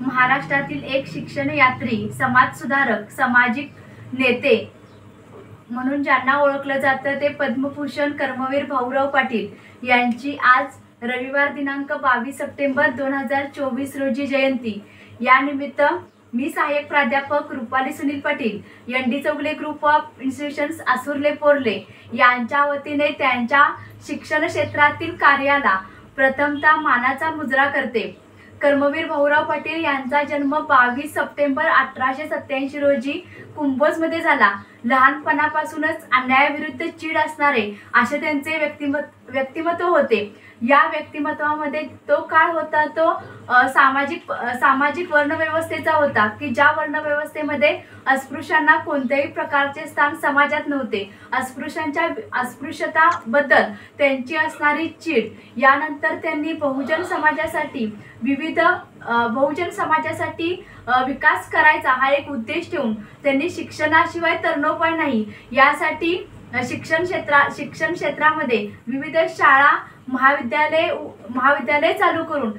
महाराष्ट्रातील एक शिक्षण यात्री, समाजसुधारक, सामाजिक नेते म्हणून ज्यांना ओळखलं जातं ते पद्मभूषण कर्मवीर भाऊराव पाटील यांची आज रविवार दिनांक 22 सप्टेंबर 2024 रोजी जयंती। या निमित्त मी सहाय्यक प्राध्यापक Rupali Sunil Patil, ND Chougule group of institutions Asurle Porle यांच्या वतीने त्यांच्या शिक्षण क्षेत्रातील कार्याला प्रथमतः मानाचा मुजरा करते। कर्मवीर भाऊराव पाटील यांचा जन्म 22 सप्टेंबर 1887 रोजी कुंभोजमध्ये झाला। लहानपणापासूनच अन्यायाविरुद्ध चीड असणारे असे त्यांचे व्यक्तिमत्व होते। या व्यक्तिमत्वामध्ये तो काळ होता तो सामाजिक वर्णव्यवस्थेचा होता की ज्या वर्णव्यवस्थेमध्ये अस्पृश्यांना कोणत्याही प्रकारचे स्थान समाजात नव्हते। अस्पृश्यताबद्दल त्यांची असणारी चीड, यानंतर त्यांनी बहुजन समाजासाठी विकास करायचा हा एक उद्देश ठेवून त्यांनी शिक्षणाशिवाय तरणोपाय नाही यासाठी शिक्षण क्षेत्रामध्ये विविध शाळा महाविद्यालय चालू करून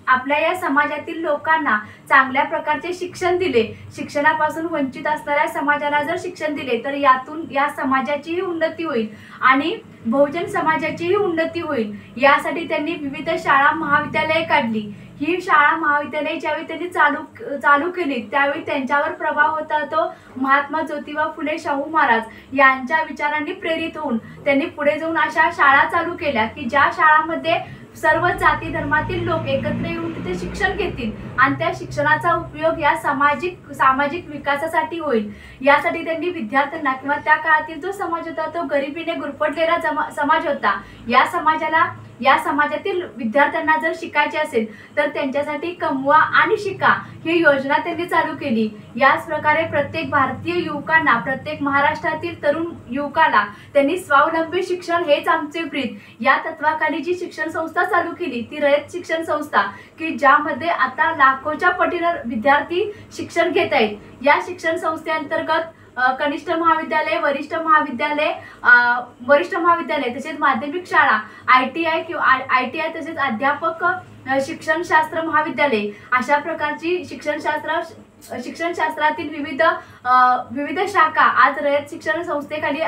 आपल्या या समाजातील लोकांना चांगल्या प्रकारचे शिक्षण दिले। शिक्षणापासून वंचित असणाऱ्या समाजाला जर शिक्षण दिले तर यातून या समाजाचीही उन्नती होईल आणि बहुजन समाजाचीही उन्नती होईल। यासाठी त्यांनी विविध शाळा महाविद्यालये काढली। ही शाळा महाविद्यालये ज्यावेळी त्यांनी चालू केली त्यावेळी त्यांच्यावर प्रभाव होता तो महात्मा ज्योतिबा फुले शाहू महाराज यांच्या विचारांनी प्रेरित होऊन त्यांनी पुढे जाऊन अशा शाळा चालू केल्या की ज्या शाळांमध्ये सर्व जाती धर्मातील लोक एकत्र येऊन तिथे शिक्षण घेतील आणि त्या शिक्षणाचा उपयोग या सामाजिक विकासासाठी होईल। यासाठी त्यांनी विद्यार्थ्यांना किंवा त्या काळातील जो समाज होता तो गरिबीने गुरफटलेला समाज होता, या समाजातील विद्यार्थ्यांना जर शिकायचे असेल तर त्यांच्यासाठी कमवा आणि शिका ही योजना त्यांनी चालू केली। याच प्रकारे प्रत्येक भारतीय युवकांना, प्रत्येक महाराष्ट्रातील तरुण युवकाला त्यांनी स्वावलंबी शिक्षण हेच आमचे ब्रीद या तत्वाखाली जी शिक्षण संस्था चालू केली ती रयत शिक्षण संस्था की ज्यामध्ये आता लाखोच्या पटीने विद्यार्थी शिक्षण घेत आहेत। या शिक्षण संस्थेअंतर्गत कनिष्ठ महाविद्यालय, वरिष्ठ महाविद्यालय तसेच माध्यमिक शाळा, ITI तसेच अध्यापक शिक्षणशास्त्र महाविद्यालय अशा प्रकारची शिक्षणशास्त्रातील विविध शाखा आज रयत शिक्षण संस्थेखाली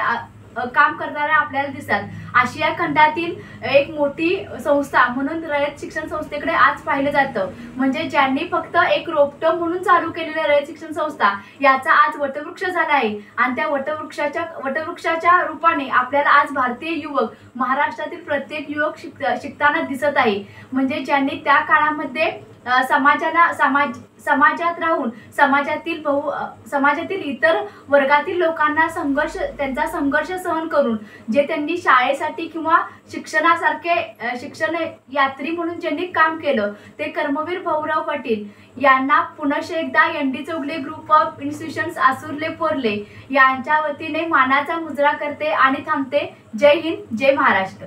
काम करणाऱ्या आपल्याला दिसतात। आशिया खंडातील एक मोठी संस्था म्हणून रयत शिक्षण संस्थेकडे आज पाहिलं जातं। म्हणजे ज्यांनी फक्त एक रोपटं म्हणून चालू केलेल्या रयत शिक्षण संस्था याचा आज वटवृक्ष झाला आहे आणि त्या वटवृक्षाच्या रूपाने आपल्याला आज भारतीय युवक, महाराष्ट्रातील प्रत्येक युवक शिकताना दिसत आहे। म्हणजे ज्यांनी त्या काळामध्ये समाजात राहून समाजातील इतर वर्गातील लोकांना त्यांचा संघर्ष सहन करून जे त्यांनी शाळेसाठी किंवा शिक्षण यात्री म्हणून ज्यांनी काम केलं ते कर्मवीर भाऊराव पाटील यांना पुनश्च एकदा ND Chougule group of institutions Asurle Porle यांच्या वतीने मानाचा मुजरा करते आणि थांबते। जय हिंद, जय महाराष्ट्र।